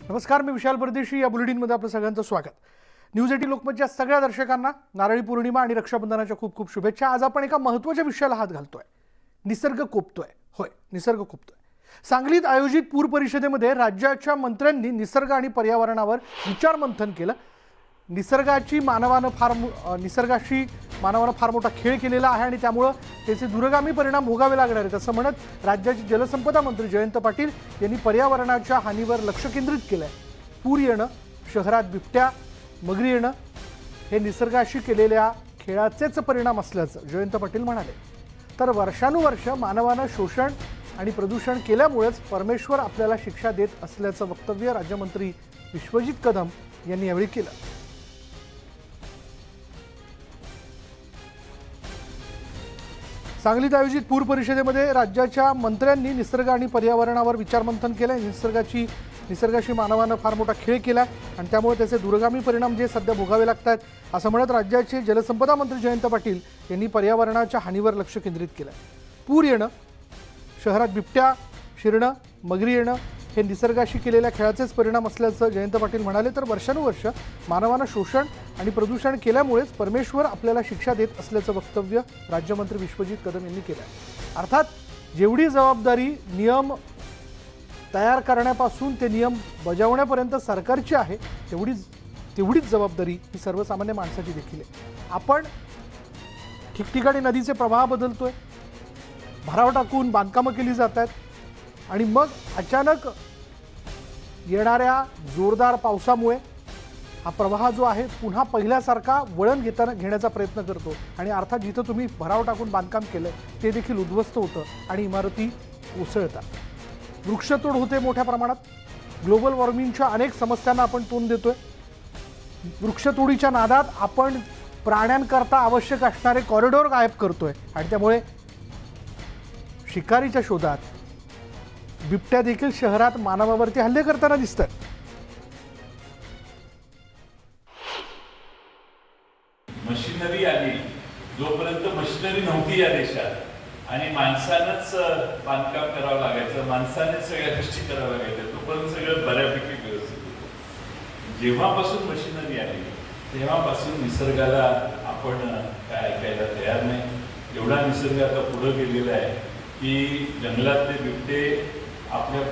नमस्कार, मी विशाल परदेशी. या बुलेटिनमध्ये आपलं सगळ्यांचं स्वागत. न्यूज 18 लोकमतच्या सगळ्या दर्शकांना नारळी पौर्णिमा आणि रक्षाबंधनाच्या खूप खूप शुभेच्छा. आज आपण एका महत्त्वाच्या विषयाला हात घालतोय. निसर्ग कोपतोय. होय, निसर्ग कोपतोय. सांगलीत आयोजित पूर परिषदेमध्ये राज्याच्या मंत्र्यांनी निसर्ग आणि पर्यावरणावर विचारमंथन केलं. निसर्गाशी मानवानं फार मोठा खेळ केलेला आहे आणि त्यामुळे त्याचे दूरगामी परिणाम भोगावे लागणार आहेत असं म्हणत राज्याचे जलसंपदा मंत्री जयंत पाटील यांनी पर्यावरणाच्या हानीवर लक्ष केंद्रित केलं आहे. पूर येणं, शहरात बिबट्या, मगरी येणं हे निसर्गाशी केलेल्या खेळाचेच परिणाम असल्याचं जयंत पाटील म्हणाले. तर वर्षानुवर्ष मानवानं शोषण आणि प्रदूषण केल्यामुळेच परमेश्वर आपल्याला शिक्षा देत असल्याचं वक्तव्य राज्यमंत्री विश्वजित कदम यांनी यावेळी केलं. सांगलीत आयोजित पूर परिषदेमध्ये राज्याच्या मंत्र्यांनी निसर्ग आणि पर्यावरणावर विचारमंथन केलं. निसर्गाशी मानवानं फार मोठा खेळ केला आणि त्यामुळे त्याचे दूरगामी परिणाम जे सध्या भोगावे लागत आहेत असं म्हणत राज्याचे जलसंपदा मंत्री जयंत पाटील यांनी पर्यावरणाच्या हानीवर लक्ष केंद्रित केलं. पूर येणं, शहरात बिबट्या शिरणं, मगरी येणं हे निसर्गाशी केलेल्या खेळाचेच परिणाम असल्याचं जयंत पाटील म्हणाले. तर वर्षानुवर्ष मानवानं शोषण आणि प्रदूषण केल्यामुळेच परमेश्वर आपल्याला शिक्षा देत असल्याचं वक्तव्य राज्यमंत्री विश्वजित कदम यांनी केलं. अर्थात जेवढी जबाबदारी नियम तयार करण्यापासून ते नियम बजावण्यापर्यंत सरकारची आहे तेवढीच जबाबदारी ही सर्वसामान्य माणसाची देखील आहे. आपण ठिकठिकाणी नदीचे प्रवाह बदलतोय, भराव टाकून बांधकामं केली जात आहेत आणि मग अचानक येणाऱ्या जोरदार पावसामुळे हा प्रवाह जो आहे पुन्हा पहिल्यासारखा वळण घेण्याचा प्रयत्न करतो आणि अर्थात जिथं तुम्ही भराव टाकून बांधकाम केलं ते देखील उद्ध्वस्त होतं आणि इमारती कोसळतात. वृक्षतोड होते मोठ्या प्रमाणात. ग्लोबल वॉर्मिंगच्या अनेक समस्यांना आपण तोंड देतोय. वृक्षतोडीच्या नादात आपण प्राण्यांकरता आवश्यक असणारे कॉरिडॉर गायब करतोय आणि त्यामुळे शिकारीच्या शोधात बिबट्या देखील शहरात मानवावरती हल्ले करताना दिसतात. मशिनरी आली, जोपर्यंत मशिनरी नव्हती या देशात आणि माणसानंच बांधकाम करावं लागायचं, माणसानेच सगळ्या गोष्टी कराव्या लागायच्या, तोपर्यंत सगळं बऱ्यापैकी व्यवस्थित होतं. जेव्हापासून मशिनरी आली तेव्हापासून निसर्गाला आपण काय ऐकायला तयार नाही. एवढा निसर्ग आता पुढे गेलेला आहे की जंगलातले बिबटे आपल्या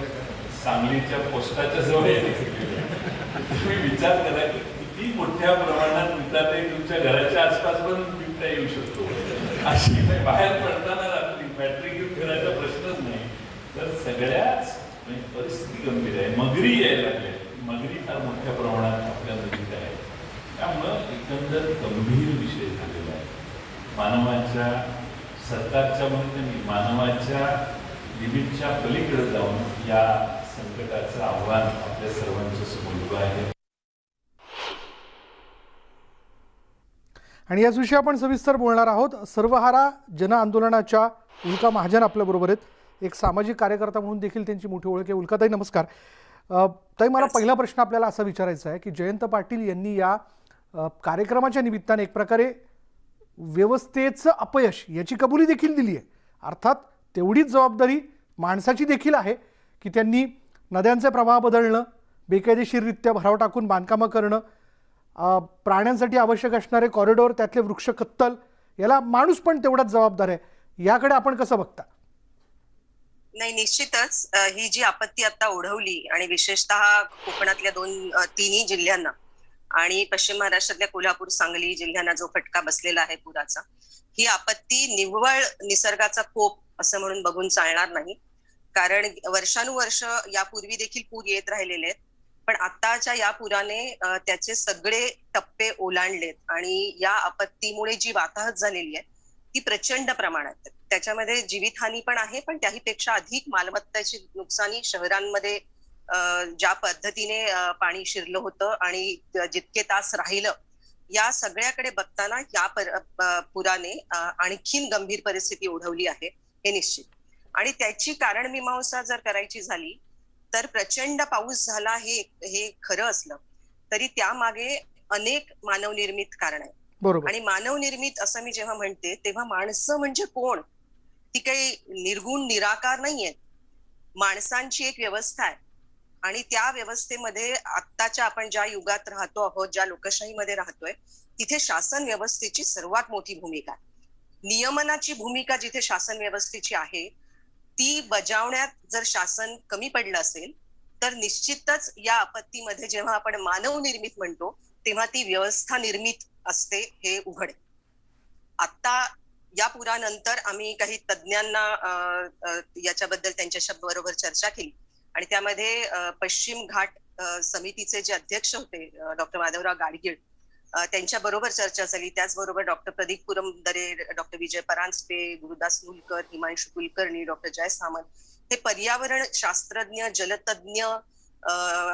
सांगलीच्या पोस्टाच्या जवळ तुम्ही विचार करा की किती मोठ्या प्रमाणात मिळतात. तुमच्या घराच्या आसपास पण बिबट्या येऊ शकतो. अशी बाहेर पडताना रात्री बॅटरी घेऊन फिरायचा प्रश्नच नाही. तर सगळ्याच परिस्थिती गंभीर आहे. मगरी यायला लागल्या, मगरी फार मोठ्या प्रमाणात आपल्या नदीत आहे. त्यामुळं एकंदर गंभीर विषय झालेला आहे. मानवाच्या सरकारच्या मदतीने मानवाच्या लिमिटच्या पलीकडे जाऊन या संकटाचं आव्हान आपल्या सर्वांच्या समोर उभं आहे. आणि याच विषयी आपण सविस्तर बोलणार आहोत. सर्वहारा जन आंदोलनाच्या उल्का महाजन आपल्याबरोबर आहेत. एक सामाजिक कार्यकर्ता म्हणून देखील त्यांची मोठी ओळख आहे. उल्काताई, नमस्कार. ताई, मला पहिला प्रश्न आपल्याला असा विचारायचा आहे की जयंत पाटील यांनी या कार्यक्रमाच्या निमित्ताने एक प्रकारे व्यवस्थेचं अपयश याची कबुली देखील दिली आहे. अर्थात तेवढीच जबाबदारी माणसाची देखील आहे की त्यांनी नद्यांचे प्रवाह बदलणं, बेकायदेशीररित्या भराव टाकून बांधकामं करणं, प्राण्यांसाठी आवश्यक असणारे कॉरिडॉर, त्यातले वृक्ष कत्तल, याला माणूस पण तेवढाच जबाबदार आहे. याकडे आपण कसं बघता? नाही, निश्चितच ही जी आपत्ती आता ओढवली आणि विशेषतः कोकणातल्या तिन्ही जिल्ह्यांना आणि पश्चिम महाराष्ट्रातल्या कोल्हापूर, सांगली जिल्ह्यांना जो फटका बसलेला आहे पुराचा, ही आपत्ती निव्वळ निसर्गाचा कोप असं म्हणून बघून चालणार नाही. कारण वर्षानुवर्ष यापूर्वी देखील पूर येत राहिलेले आहेत, पण आताच्या या पुराने त्याचे सगळे टप्पे ओलांडलेत आणि या आपत्तीमुळे जी वाताहत झालेली आहे ती प्रचंड प्रमाणात. त्याच्यामध्ये जीवितहानी पण आहे, पण त्याहीपेक्षा अधिक मालमत्ताची नुकसानी शहरांमध्ये ज्या पद्धतीने पाणी शिरलं होतं आणि जितके तास राहिलं, या सगळ्याकडे बघताना या पुराने आणखीन गंभीर परिस्थिती ओढवली आहे, हे निश्चित. आणि त्याची कारण मीमांसा जर करायची झाली तर प्रचंड पाऊस झाला हे खरं असलं तरी त्यामागे अनेक मानवनिर्मित कारण आहेत. आणि मानवनिर्मित असं मी जेव्हा म्हणते तेव्हा माणसं म्हणजे कोण, ती काही निर्गुण निराकार नाहीये. माणसांची एक व्यवस्था आहे आणि त्या व्यवस्थेमध्ये आत्ताच्या आपण ज्या युगात राहतो आहोत, ज्या लोकशाहीमध्ये राहतोय, तिथे शासन व्यवस्थेची सर्वात मोठी भूमिका आहे. नियमनाची भूमिका जिथे शासन व्यवस्थेची आहे, ती बजावण्यात जर शासन कमी पडलं असेल, तर निश्चितच या आपत्तीमध्ये जेव्हा आपण मानव निर्मित म्हणतो, तेव्हा ती व्यवस्था निर्मित असते हे उघड आहे. आता या पुरानंतर आम्ही काही तज्ज्ञांना याच्याबद्दल त्यांच्याशी बरोबर चर्चा केली आणि त्यामध्ये पश्चिम घाट समितीचे जे अध्यक्ष होते डॉक्टर माधवराव गाडगीळ, त्यांच्या बरोबर चर्चा झाली. त्याचबरोबर डॉक्टर प्रदीप पुरंदरे, डॉक्टर विजय परांजपे, गुरुदास मुलकर, हिमांशू कुलकर्णी, डॉक्टर जय सामंत हे पर्यावरण शास्त्रज्ञ, जलतज्ञ,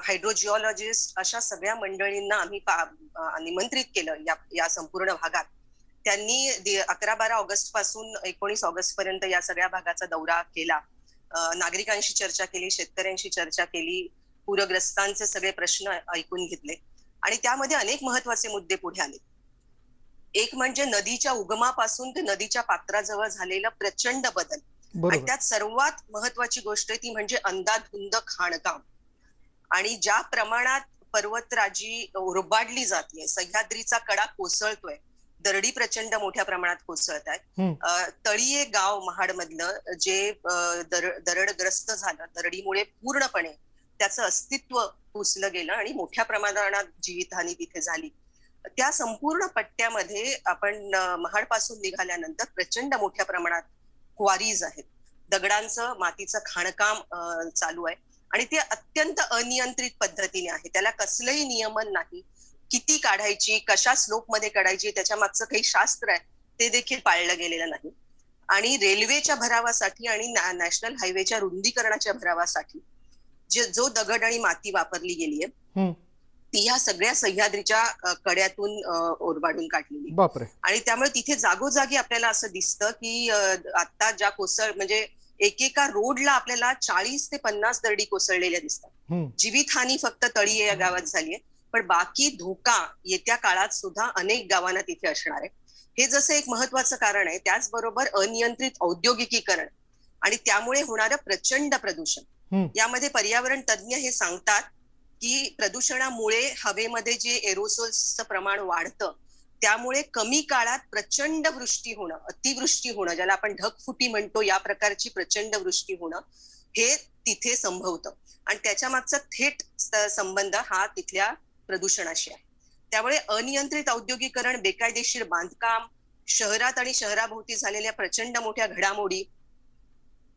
हायड्रोजिओलॉजिस्ट अशा सगळ्या मंडळींना आम्ही निमंत्रित केलं या संपूर्ण भागात. त्यांनी 11-12 ऑगस्ट पासून 19 ऑगस्ट पर्यंत या सगळ्या भागाचा दौरा केला. नागरिकांशी चर्चा केली, शेतकऱ्यांशी चर्चा केली, पूरग्रस्तांचे सगळे प्रश्न ऐकून घेतले आणि त्यामध्ये अनेक महत्वाचे मुद्दे पुढे आले. एक म्हणजे नदीच्या उगमापासून ते नदीच्या पात्राजवळ झालेला प्रचंड बदल आणि त्यात सर्वात महत्वाची गोष्ट ती म्हणजे अंधाधुंद खाणकाम. आणि ज्या प्रमाणात पर्वतराजी उरबाडली जाते, सह्याद्रीचा कडा कोसळतोय, दरडी प्रचंड मोठ्या प्रमाणात कोसळत आहेत. तळीये गाव महाड मधलं जे दरडग्रस्त झालं, दरडीमुळे पूर्णपणे त्याचं अस्तित्व पुसलं गेलं आणि मोठ्या प्रमाणात जीवितहानी तिथे झाली. त्या संपूर्ण पट्ट्यामध्ये आपण महाड पासून निघाल्यानंतर प्रचंड मोठ्या प्रमाणात क्वारीज आहेत, दगडांचं मातीचं खाणकाम चालू आहे आणि ते अत्यंत अनियंत्रित पद्धतीने आहे. त्याला कसलंही नियमन नाही, किती काढायची, कशा स्लोप मध्ये काढायची, त्याच्या मागचं काही शास्त्र आहे ते देखील पाळलं गेलेलं नाही. आणि रेल्वेच्या भरावासाठी आणि नॅशनल हायवेच्या रुंदीकरणाच्या भरावासाठी जो दगड आणि माती वापरली गेली आहे ती ह्या सगळ्या सह्याद्रीच्या कड्यातून ओरबाडून काढलेली. आणि त्यामुळे तिथे जागोजागी आपल्याला असं दिसतं की आता ज्या म्हणजे एकेका रोडला आपल्याला 40 ते 50 दरडी कोसळलेल्या दिसतात. जीवितहानी फक्त तळीये या गावात झालीये, पण बाकी धोका येत्या काळात सुद्धा अनेक गावांना तिथे असणार आहे. हे जसं एक महत्वाचं कारण आहे, त्याचबरोबर अनियंत्रित औद्योगिकीकरण आणि त्यामुळे होणारं प्रचंड प्रदूषण. यामध्ये पर्यावरण तज्ज्ञ हे सांगतात की प्रदूषणामुळे हवेमध्ये जे एरोसोल्सचं प्रमाण वाढतं, त्यामुळे कमी काळात प्रचंड वृष्टी होणं, अतिवृष्टी होणं, ज्याला आपण ढगफुटी म्हणतो, या प्रकारची प्रचंड वृष्टी होणं हे तिथे संभवतं आणि त्याच्या मागचा थेट संबंध हा तिथल्या प्रदूषणाशी आहे. त्यामुळे अनियंत्रित औद्योगिकरण, बेकायदेशीर बांधकाम, शहरात आणि शहराभोवती झालेल्या प्रचंड मोठ्या घडामोडी,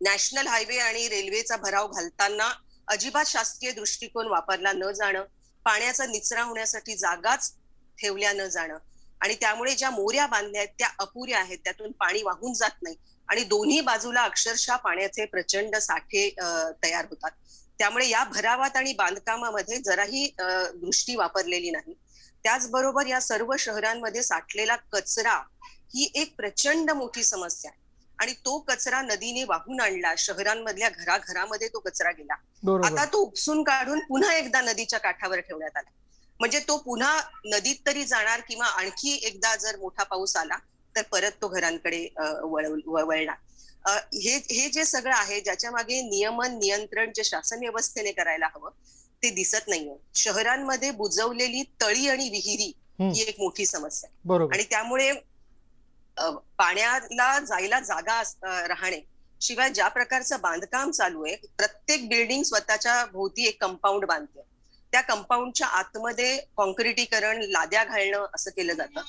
नॅशनल हायवे आणि रेल्वेचा भराव घालताना अजिबात शासकीय दृष्टिकोन वापरला न जाणं, पाण्याचा निचरा होण्यासाठी जागाच ठेवल्या न जाणं आणि त्यामुळे ज्या मोऱ्या बांधल्या आहेत त्या अपुऱ्या आहेत, त्यातून पाणी वाहून जात नाही आणि दोन्ही बाजूला अक्षरशः पाण्याचे प्रचंड साठे तयार होतात. त्यामुळे या भरावात आणि बांधकामामध्ये जराही दृष्टी वापरलेली नाही. त्याचबरोबर या सर्व शहरांमध्ये साठलेला कचरा ही एक प्रचंड मोठी समस्या आहे आणि तो कचरा नदीने वाहून आणला, शहरांमधल्या घराघरामध्ये तो कचरा गेला. आता तो उपसून काढून पुन्हा एकदा नदीच्या काठावर ठेवण्यात आला. म्हणजे तो पुन्हा नदीत तरी जाणार किंवा आणखी एकदा जर मोठा पाऊस आला तर परत तो घरांकडे वळणार. हे जे सगळं आहे, ज्याच्या मागे नियमन नियंत्रण जे शासन व्यवस्थेने करायला हवं ते दिसत नाहीये. शहरांमध्ये बुजवलेली तळी आणि विहिरी ही एक मोठी समस्या आहे आणि त्यामुळे पाण्याला जायला जागा राहणे, शिवाय ज्या प्रकारचं बांधकाम चालू आहे, प्रत्येक बिल्डिंग स्वतःच्या भोवती एक कंपाऊंड बांधते, त्या कंपाऊंडच्या आतमध्ये कॉन्क्रिटीकरण, लाद्या घालणं असं केलं जातं.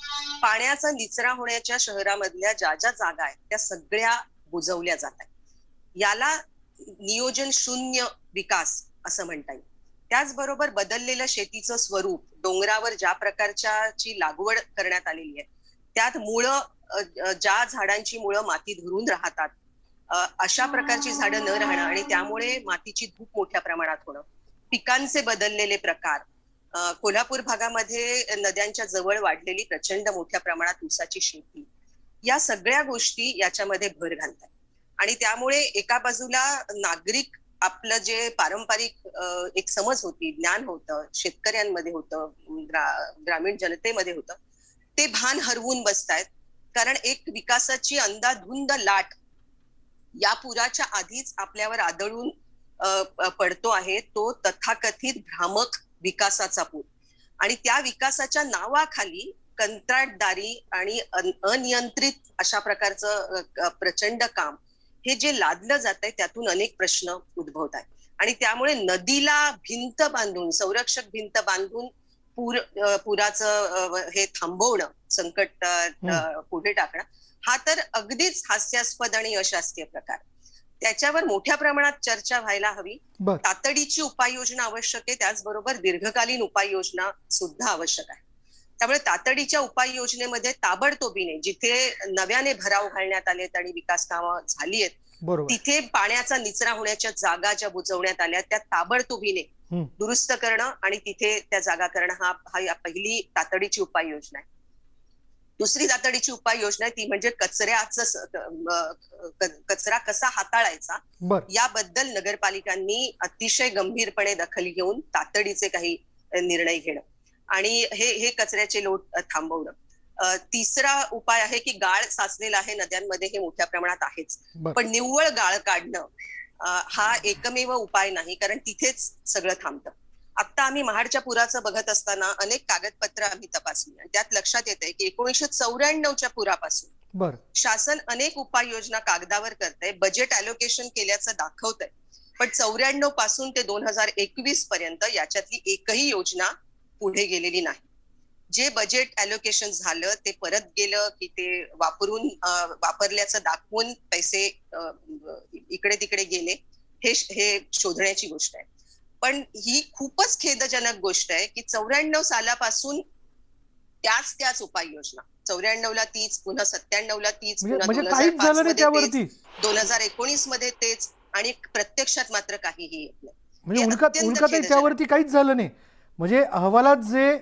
पाण्याचा निचरा होण्याच्या शहरामधल्या ज्या ज्या जागा आहेत त्या सगळ्या बुजवल्या जातात. याला नियोजन शून्य विकास असं म्हणता येईल. त्याचबरोबर बदललेलं शेतीचं स्वरूप, डोंगरावर ज्या प्रकारची लागवड करण्यात आलेली आहे त्यात मुळं, ज्या झाडांची मुळं माती धरून राहतात अशा प्रकारची झाडं न राहणं आणि त्यामुळे मातीची धूप मोठ्या प्रमाणात होणं, पिकांचे बदललेले प्रकार, कोल्हापूर भागामध्ये नद्यांच्या जवळ वाढलेली प्रचंड मोठ्या प्रमाणात ऊसाची शेती, या सगळ्या गोष्टी याच्यामध्ये भर घालतात. आणि त्यामुळे एका बाजूला नागरिक आपलं जे पारंपरिक एक समज होती, ज्ञान होतं, शेतकऱ्यांमध्ये होतं, ग्रामीण जनतेमध्ये होतं, ते भान हरवून बसतायत. कारण एक विकासाची अंधाधुंद लाट या पुराच्या आधीच आपल्यावर आदळून पडतो आहे तो तथाकथित भ्रामक विकासाचा पूर. आणि त्या विकासाच्या नावाखाली कंत्राटदारी आणि अनियंत्रित अशा प्रकारचं प्रचंड काम हे जे लादलं जात आहे त्यातून अनेक प्रश्न उद्भवत आहेत. आणि त्यामुळे नदीला भिंत बांधून, संरक्षक भिंत बांधून पुराचं हे थांबवणं, संकट पुढे टाकणं, हा तर अगदीच हास्यास्पद आणि अशास्त्रीय प्रकार. त्याच्यावर मोठ्या प्रमाणात चर्चा व्हायला हवी. तातडीची उपाययोजना आवश्यक आहे, त्याचबरोबर दीर्घकालीन उपाययोजना सुद्धा आवश्यक आहे. त्यामुळे तातडीच्या उपाययोजनेमध्ये ताबडतोबीने जिथे नव्याने भराव घालण्यात आलेत आणि विकास कामं झाली आहेत तिथे पाण्याचा निचरा होण्याच्या जागा ज्या बुजवण्यात आल्या त्या ताबडतोबीने दुरुस्त करणं आणि तिथे त्या जागा करणं हा पहिली तातडीची उपाययोजना आहे. दुसरी तातडीची उपाययोजना आहे ती म्हणजे कचरा कसा हाताळायचा याबद्दल नगरपालिकांनी अतिशय गंभीरपणे दखल घेऊन तातडीचे काही निर्णय घेणं आणि हे कचऱ्याचे लोट थांबवणं. तिसरा उपाय आहे की गाळ साचलेला आहे नद्यांमध्ये, हे मोठ्या प्रमाणात आहेच, पण निव्वळ गाळ काढणं हा एकमेव उपाय नाही, कारण तिथेच सगळं थांबतं. आता आम्ही महाडच्या पुराचं बघत असताना अनेक कागदपत्र आम्ही तपासली आणि त्यात लक्षात येत आहे की 1994च्या पुरापासून शासन अनेक उपाययोजना कागदावर करतंय, बजेट अलोकेशन केल्याचं दाखवतंय, पण 94 पासून ते 2021 पर्यंत याच्यातली एकही योजना पुढे गेलेली नाही. जे बजेट अलोकेशन झालं ते परत गेलं की ते वापरल्याचं दाखवून पैसे इकडे तिकडे गेले हे शोधण्याची गोष्ट आहे. पण ही खूपच खेदजनक गोष्ट आहे की 94 सालापासून त्याच उपाययोजना, 94ला तीच, पुन्हा 97ला तीच, पुन्हा 2019 मध्ये तेच, आणि प्रत्यक्षात मात्र काहीही येत नाही. म्हणजे त्यावरती काहीच झालं नाही. म्हणजे अहवालात जे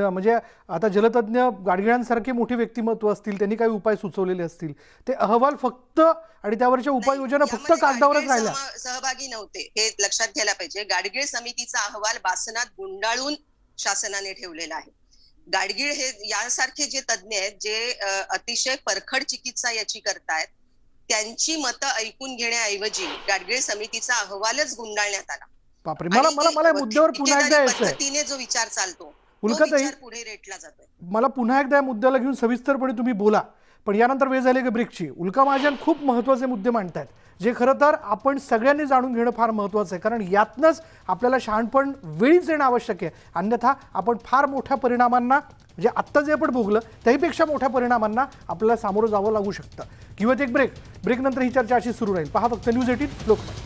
म्हणजे आता जलतज्ञ गाडगिळांसारखे मोठे व्यक्तिमत्व असतील, त्यांनी काही उपाय सुचवलेले असतील, ते अहवाल फक्त आणि त्यावरच्या उपाययोजना फक्त कागदावरच राहिल्या, सहभागी नव्हते हे लक्षात घ्यायला पाहिजे. गाडगीळ समितीचा अहवाल बासनात गुंडाळून शासनाने ठेवलेला आहे. गाडगीळ हे यासारखे जे तज्ञ आहेत जे अतिशय परखड चिकित्सा याची करतायत, त्यांची मतं ऐकून घेण्याऐवजी गाडगीळ समितीचा अहवालच गुंडाळण्यात आला. मला मुद्द्यावर पुन्हा एकदा पद्धतीने जो विचार चालतो पुढे रेटला जातोय. मला पुन्हा एकदा या मुद्द्याला घेऊन सविस्तरपणे तुम्ही बोला, पण यानंतर वेळ झाली की ब्रेकची. उल्का महाजन खूप महत्त्वाचे मुद्दे मांडतायत, जे खरं तर आपण सगळ्यांनी जाणून घेणं फार महत्त्वाचं आहे, कारण यातनंच आपल्याला शहाणपण वेळीच येणं आवश्यक आहे. अन्यथा आपण फार मोठ्या परिणामांना, म्हणजे आत्ता जे आपण भोगलं त्याहीपेक्षा मोठ्या परिणामांना आपल्याला सामोरं जावं लागू शकतं. किंवा एक ब्रेकनंतर ही चर्चा अशी सुरू राहील. पहा फक्त न्यूज 18 लोकमत.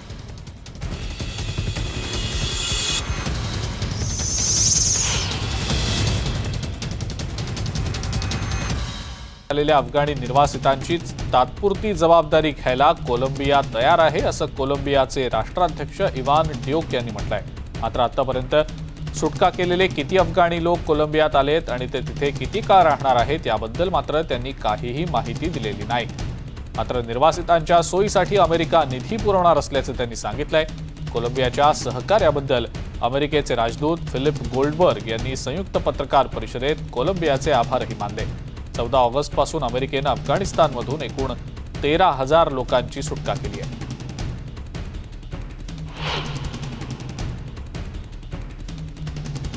आलेल्या अफगाणी निर्वासितांची तात्पुरती जबाबदारी घ्यायला कोलंबिया तयार आहे, असं कोलंबियाचे राष्ट्राध्यक्ष इवान ड्यूक यांनी म्हटलंय. मात्र आतापर्यंत सुटका केलेले किती अफगाणी लोक कोलंबियात आलेत आणि ते तिथे किती काळ राहणार आहेत याबद्दल मात्र त्यांनी काहीही माहिती दिलेली नाही. मात्र निर्वासितांच्या सोयीसाठी अमेरिका निधी पुरवणार असल्याचं त्यांनी सांगितलंय. कोलंबियाच्या सहकार्याबद्दल अमेरिकेचे राजदूत फिलिप गोल्डबर्ग यांनी संयुक्त पत्रकार परिषदेत कोलंबियाचे आभारही मानले. 14 ऑगस्टपासून अमेरिकेनं अफगाणिस्तानमधून एकूण 13,000 लोकांची सुटका केली आहे.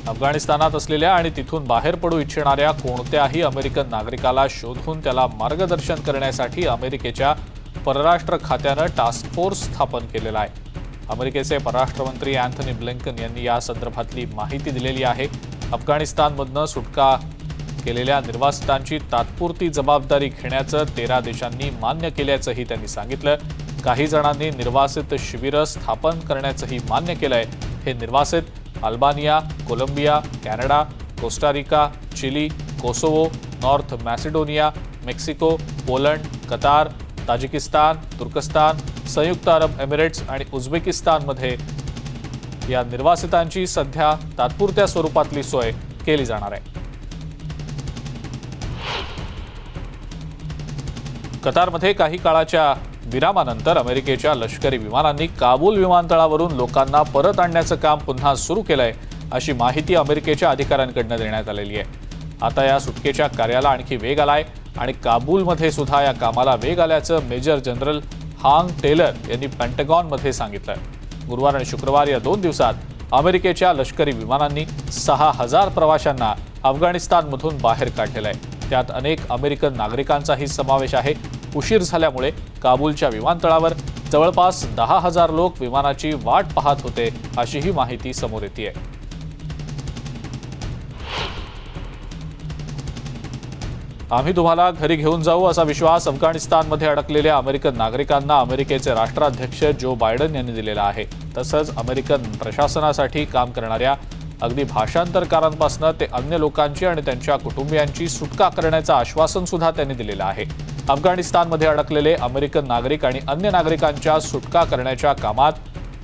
अफगाणिस्तानात असलेल्या आणि तिथून बाहेर पडू इच्छिणाऱ्या कोणत्याही अमेरिकन नागरिकाला शोधून त्याला मार्गदर्शन करण्यासाठी अमेरिकेच्या परराष्ट्र खात्यानं टास्क फोर्स स्थापन केलेला आहे. अमेरिकेचे परराष्ट्र मंत्री अँथनी ब्लिंकन यांनी या संदर्भातली माहिती दिलेली आहे. अफगाणिस्तानमधनं सुटका केलेल्या निर्वासितांची तात्पुरती जबाबदारी घेण्याचं 13 देशांनी मान्य केल्याचंही त्यांनी सांगितलं. काही जणांनी निर्वासित शिबिरं स्थापन करण्याचंही मान्य केलंय. हे निर्वासित Albania, Colombia, Canada, Costa Rica, Chile, Kosovo, North Macedonia, Mexico, Poland, Qatar, Tajikistan, तुर्कस्तान, संयुक्त अरब एमिरेट्स आणि उझबेकिस्तानमध्ये या निर्वासितांची सध्या तात्पुरत्या स्वरूपातली सोय केली जाणार आहे. कतारमध्ये काही काळाच्या विरामानंतर अमेरिकेच्या लष्करी विमानांनी काबूल विमानतळावरून लोकांना परत आणण्याचं काम पुन्हा सुरू केलंय, अशी माहिती अमेरिकेच्या अधिकाऱ्यांकडून देण्यात आलेली आहे. आता या सुटकेच्या कार्याला आणखी वेग आलाय आणि काबूलमध्ये सुद्धा या कामाला वेग आल्याचं मेजर जनरल हांग टेलर यांनी पेंटागॉनमध्ये सांगितलं. गुरुवार आणि शुक्रवार या 2 दिवसात अमेरिकेच्या लष्करी विमानांनी 6,000 प्रवाशांना अफगाणिस्तानमधून बाहेर काढलेलं आहे. त्यात अनेक अमेरिकन नागरिकांचाही समावेश आहे. उशीर झाल्यामुळे काबूलच्या विमानतळावर जवळपास 10,000 लोक विमानाची वाट पाहत होते, अशीही माहिती समोर येते. आम्ही तुम्हाला घरी घेऊन जाऊ असा विश्वास अफगाणिस्तानमध्ये अडकलेल्या अमेरिकन नागरिकांना अमेरिकेचे राष्ट्राध्यक्ष जो बायडन यांनी दिलेला आहे. तसंच अमेरिकन प्रशासनासाठी काम करणाऱ्या अगदी भाषांतरकारांपासून ते अन्य लोकांची आणि त्यांच्या कुटुंबियांची सुटका करण्याचं आश्वासन सुद्धा त्यांनी दिलेलं आहे. अफगाणिस्तानमध्ये अडकलेले अमेरिकन नागरिक आणि अन्य नागरिकांच्या सुटका करण्याच्या कामात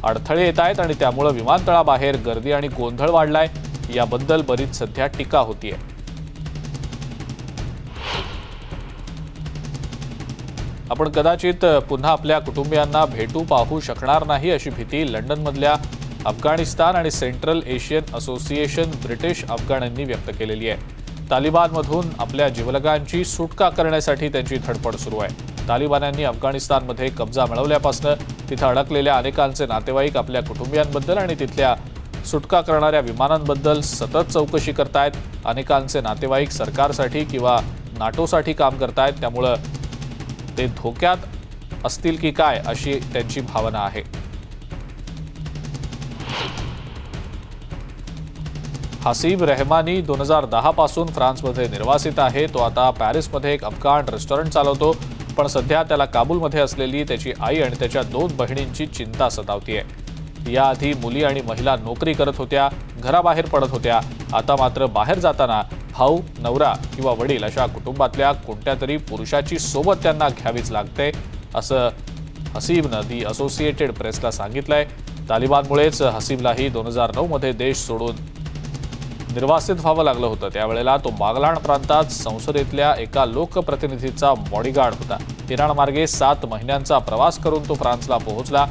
अडथळे येत आहेत आणि त्यामुळे विमानतळाबाहेर गर्दी आणि गोंधळ वाढलाय. याबद्दल बरीच सध्या टीका होतीये. आपण कदाचित पुन्हा आपल्या कुटुंबियांना भेटू पाहू शकणार नाही अशी भीती लंडनमधल्या अफगाणिस्तान आणि सेंट्रल एशियन असोसिएशन ब्रिटिश अफगाणांनी व्यक्त केलेली आहे. तालिबानमधून आपल्या जिवलगांची सुटका करण्यासाठी त्यांची धडपड सुरू आहे. तालिबान्यांनी अफगाणिस्तानमध्ये कब्जा मिळवल्यापासून तिथं अडकलेल्या अनेकांचे नातेवाईक आपल्या कुटुंबियांबद्दल आणि तिथल्या सुटका करणाऱ्या विमानांबद्दल सतत चौकशी करतायत. अनेकांचे नातेवाईक सरकारसाठी किंवा नाटोसाठी काम करतायत, त्यामुळं ते धोक्यात असतील की काय अशी त्यांची भावना आहे. हसीब रहमानी 2010 पासून फ्रान्समध्ये निर्वासित आहे. तो आता पॅरिसमध्ये एक अफगाण रेस्टॉरंट चालवतो, पण सध्या त्याला काबूलमध्ये असलेली त्याची आई आणि त्याच्या 2 बहिणींची चिंता सतावतीये. याआधी मुली आणि महिला नोकरी करत होत्या, घराबाहेर पडत होत्या. आता मात्र बाहेर जाताना भाऊ, नवरा किंवा वडील अशा कुटुंबातल्या कोणत्या तरी पुरुषाची सोबत त्यांना घ्यावीच लागते, असं हसीबनं दी असोसिएटेड प्रेसला सांगितलंय. तालिबानमुळेच हसीबलाही 2009 मध्ये देश सोडून निर्वासित व्हावं लागलं होतं. त्यावेळेला तो बागलाण प्रांतात संसदेतल्या एका लोकप्रतिनिधीचा बॉडीगार्ड होता. इराणमार्गे 7 महिन्यांचा प्रवास करून तो फ्रान्सला पोहोचला.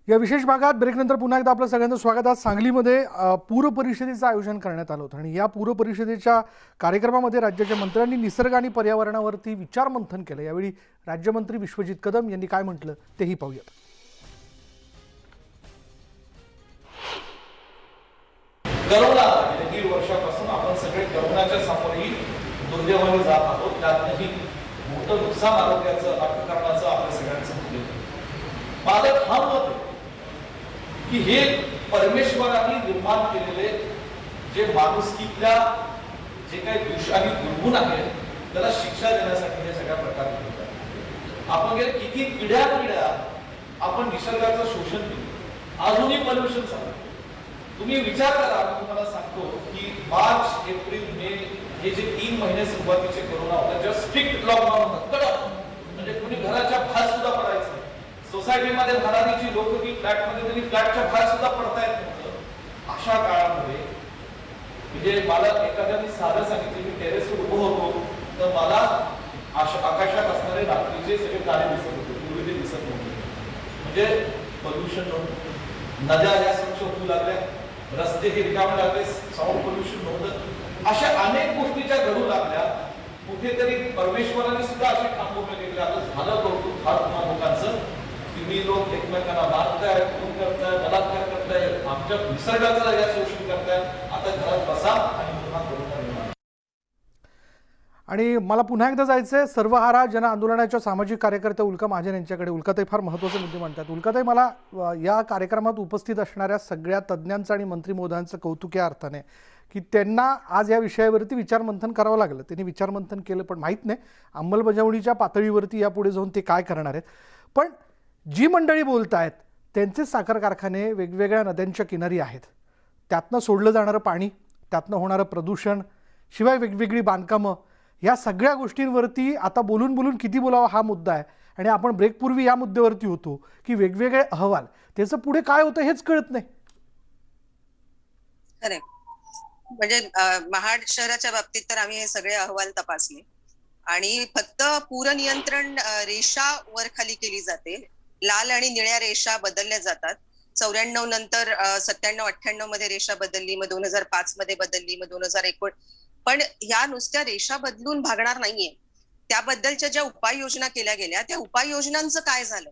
या विशेष भागात ब्रेकनंतर पुन्हा एकदा आपलं सगळ्यांचं स्वागत. आज सांगलीमध्ये पूर परिषदेचं आयोजन करण्यात आलं होतं आणि या पूर परिषदेच्या कार्यक्रमामध्ये राज्याच्या मंत्र्यांनी निसर्ग आणि पर्यावरणावरती विचारमंथन केलं. यावेळी राज्यमंत्री विश्वजित कदम यांनी काय म्हटलं तेही पाहूयात. करोना गेल्या 1.5 वर्षापासून आपण सगळे करोनाच्या सामोरी दुर्दैवाने जात आहोत. त्यातही मोठं नुकसान आरोग्याचं करण्याचं आपल्या सगळ्यांचं होते. माझं ठाम मत आहे की हे परमेश्वराने निर्माण केलेले जे माणुसकीतल्या जे काही दोष आणि दुर्गुण आहेत त्याला शिक्षा देण्यासाठी हे सगळ्या प्रकार होतात. आपण गेले किती पिढ्या आपण निसर्गाचं शोषण केलं. अजूनही पोल्युशन चालू. तुम्ही विचार करा, मी तुम्हाला सांगतो की मार्च, एप्रिल, मे हे जे 3 महिने सुरुवातीचे कोरोना होता, जेव्हा स्ट्रिक्ट लॉकडाऊन होतं, कडक, म्हणजे कुणी घराच्या बाहेर सुद्धा पडायचं. सोसायटीमध्ये राहणारी लोक की फ्लॅटमध्ये त्यांनी फ्लॅटच्या बाहेर सुद्धा पडता येत नव्हतं. अशा काळामध्ये म्हणजे मला एखाद्याने साधं सांगितलं की टेरेसवर उभं होतो तर मला आकाशात असणारे रात्रीचे सगळे तारे दिसत होते, पूर्वी ते दिसत नव्हते. म्हणजे पोल्युशन नव्हतं. नद्या या स्वच्छ होऊ लागल्या, रस्ते हे रिकामे लागले, साऊंड पोल्युशन नव्हतं. अशा अनेक गोष्टी ज्या घडू लागल्या, कुठेतरी परमेश्वराने सुद्धा असे थांबवले गेले. आता झालं कौतुक फार लोकांचं. तुम्ही लोक एकमेकांना मारताय, खून करताय, बलात्कार करताय, आमच्या निसर्गाचं या शोषण करताय. आता घरात बसा आणि पुन्हा करोना निर्माण. आणि मला पुन्हा एकदा जायचंय सर्वहारा जन आंदोलनाच्या सामाजिक कार्यकर्त्या उल्का महाजन यांच्याकडे. उल्काताई फार महत्त्वाचे मुद्दे मांडतात. उल्काताई, मला या कार्यक्रमात उपस्थित असणाऱ्या सगळ्या तज्ज्ञांचं आणि मंत्री महोदयांचं कौतुक या अर्थाने की त्यांना आज या विषयावरती विचारमंथन करावं लागलं. त्यांनी विचारमंथन केलं, पण माहीत नाही अंमलबजावणीच्या पातळीवरती यापुढे जाऊन ते काय करणार आहेत. पण जी मंडळी बोलत आहेत त्यांचे साखर कारखाने वेगवेगळ्या नद्यांच्या किनारी आहेत. त्यातनं सोडलं जाणारं पाणी, त्यातनं होणारं प्रदूषण, शिवाय वेगवेगळी बांधकामं, या सगळ्या गोष्टींवरती आता बोलून बोलून किती बोलावं हा मुद्दा आहे. आणि आपण ब्रेकपूर्वी या मुद्द्यावरती होतो की वेगवेगळे अहवाल, त्याचं पुढे काय होतं हेच कळत नाही. खरं म्हणजे महाड शहराच्या बाबतीत तर आम्ही हे सगळे अहवाल तपासले आणि फक्त पूर नियंत्रण रेषा वर खाली केली जाते. लाल आणि निळ्या रेषा बदलल्या जातात. 94 नंतर 97-98 मध्ये रेषा बदलली, मग 2005 मध्ये बदलली, मग 2019. पण ह्या नुसत्या रेषा बदलून भागणार नाहीये. त्याबद्दलच्या ज्या उपाययोजना केल्या गेल्या त्या उपाययोजनांचं काय झालं,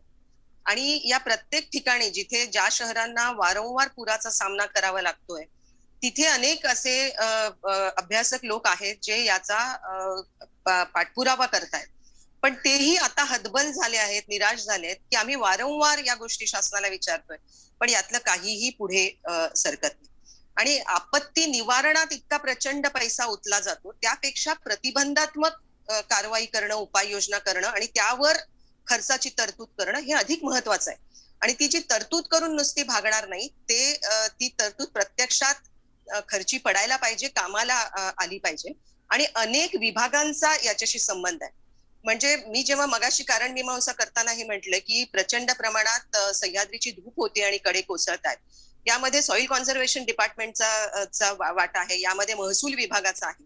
आणि या प्रत्येक ठिकाणी जिथे ज्या शहरांना वारंवार पुराचा सामना करावा लागतोय तिथे अनेक असे अभ्यासक लोक आहेत जे याचा पाठपुरावा करतायत. पण तेही आता हतबल झाले आहेत, निराश झाले आहेत की आम्ही वारंवार या गोष्टी शासनाला विचारतोय पण यातलं काहीही पुढे सरकत नाही. आणि आपत्ती निवारणात इतका प्रचंड पैसा ओतला जातो, त्यापेक्षा प्रतिबंधात्मक कारवाई करणं, उपाययोजना करणं आणि त्यावर खर्चाची तरतूद करणं हे अधिक महत्वाचं आहे. आणि ती जी तरतूद करून नुसती भागणार नाही, ती तरतूद प्रत्यक्षात खर्ची पडायला पाहिजे, कामाला आली पाहिजे. आणि अनेक विभागांचा याच्याशी संबंध आहे. म्हणजे मी जेव्हा मगाशी कारण मीमांसा करताना हे म्हटलं की प्रचंड प्रमाणात सह्याद्रीची धूप होते आणि कडे कोसळत आहेत, यामध्ये सॉइल कॉन्झर्वेशन डिपार्टमेंटचा वाटा आहे, यामध्ये महसूल विभागाचा आहे.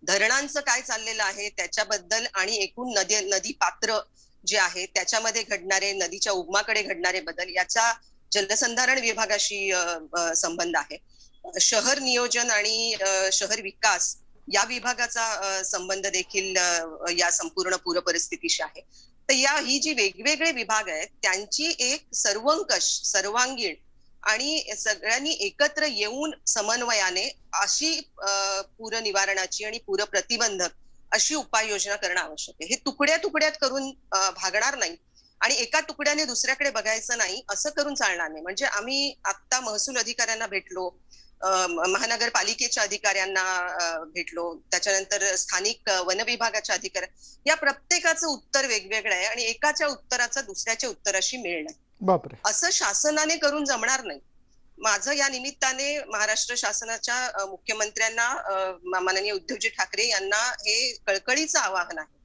धरणांचं काय चाललेलं आहे त्याच्याबद्दल आणि एकूण नदी पात्र जे आहे त्याच्यामध्ये घडणारे, नदीच्या उगमाकडे घडणारे बदल याचा जलसंधारण विभागाशी संबंध आहे. शहर नियोजन आणि शहर विकास या विभागाचा संबंध देखील या संपूर्ण पूर परिस्थितीशी आहे. तर ही जी वेगवेगळे विभाग आहेत त्यांची एक सर्वंकष, सर्वांगीण आणि सगळ्यांनी एकत्र येऊन समन्वयाने अशी पूर निवारणाची आणि पूर प्रतिबंधक अशी उपाययोजना करणं आवश्यक आहे. हे तुकड्या तुकड्यात करून भागणार नाही आणि एका तुकड्याने दुसऱ्याकडे बघायचं नाही, असं करून चालणार नाही. म्हणजे आम्ही आता महसूल अधिकाऱ्यांना भेटलो, महानगरपालिकेच्या अधिकाऱ्यांना भेटलो, त्याच्यानंतर स्थानिक वन विभागाच्या अधिकारी, या प्रत्येकाचं उत्तर वेगवेगळं आहे आणि एकाच्या उत्तराचं दुसऱ्याच्या उत्तराशी मेळ नाही. बापरे, असं शासनाने करून जमणार नाही. माझं या निमित्ताने महाराष्ट्र शासनाच्या मुख्यमंत्र्यांना, माननीय उद्धवजी ठाकरे यांना हे कळकळीचं आवाहन आहे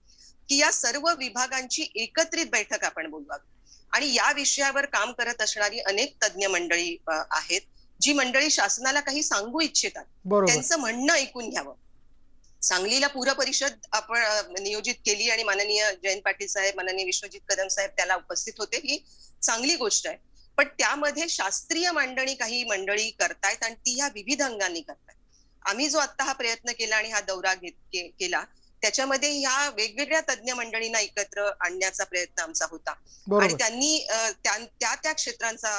की या सर्व विभागांची एकत्रित बैठक आपण बोलवावी. आणि या विषयावर काम करत असणारी अनेक तज्ज्ञ मंडळी आहेत, जी मंडळी शासनाला काही सांगू इच्छितात, त्यांचं म्हणणं ऐकून घ्यावं. सांगलीला पूर परिषद आपण नियोजित केली आणि माननीय जयंत पाटील साहेब, माननीय विश्वजित कदम साहेब त्याला उपस्थित होते, ही चांगली गोष्ट आहे. पण त्यामध्ये शास्त्रीय मांडणी काही मंडळी करतायत आणि ती ह्या विविध अंगांनी करतायत. आम्ही जो आता हा प्रयत्न केला आणि हा दौरा केला त्याच्यामध्ये ह्या वेगवेगळ्या तज्ज्ञ मंडळींना एकत्र आणण्याचा प्रयत्न आमचा होता आणि त्यांनी त्या क्षेत्रांचा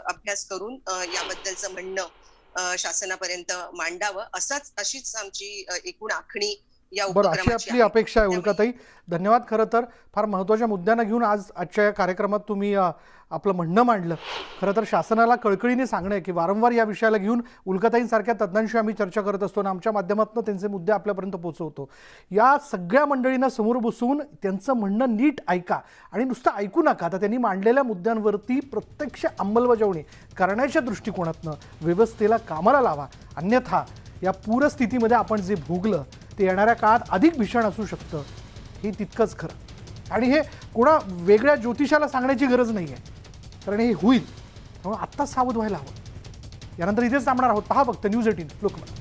अभ्यास करून याबद्दलचं म्हणणं शासनापर्यंत मांडावं, अशीच आमची एकूण आखणी या अशी आपली अपेक्षा आहे. उल्काताई, धन्यवाद. खरं तर फार महत्त्वाच्या मुद्द्यांना घेऊन आजच्या या कार्यक्रमात तुम्ही आपलं म्हणणं मांडलं. खरं तर शासनाला कळकळीने सांगणं आहे की वारंवार या विषयाला घेऊन उल्काताईंसारख्या तज्ज्ञांशी आम्ही चर्चा करत असतो आणि आमच्या माध्यमातून त्यांचे मुद्दे आपल्यापर्यंत पोहोचवतो. या सगळ्या मंडळींना समोर बसवून त्यांचं म्हणणं नीट ऐका आणि नुसतं ऐकू नका, तर त्यांनी मांडलेल्या मुद्द्यांवरती प्रत्यक्ष अंमलबजावणी करण्याच्या दृष्टिकोनातनं व्यवस्थेला कामाला लावा. अन्यथा या पूरस्थितीमध्ये आपण जे भोगलं ते येणाऱ्या काळात अधिक भीषण असू शकतं, हे तितकंच खरं. आणि हे कोणा वेगळ्या ज्योतिषाला सांगण्याची गरज नाही आहे, कारण हे होईल. त्यामुळे आत्ताच सावध व्हायला हवं. यानंतर इथेच थांबणार आहोत. पहा फक्त न्यूज 18 लोकमत.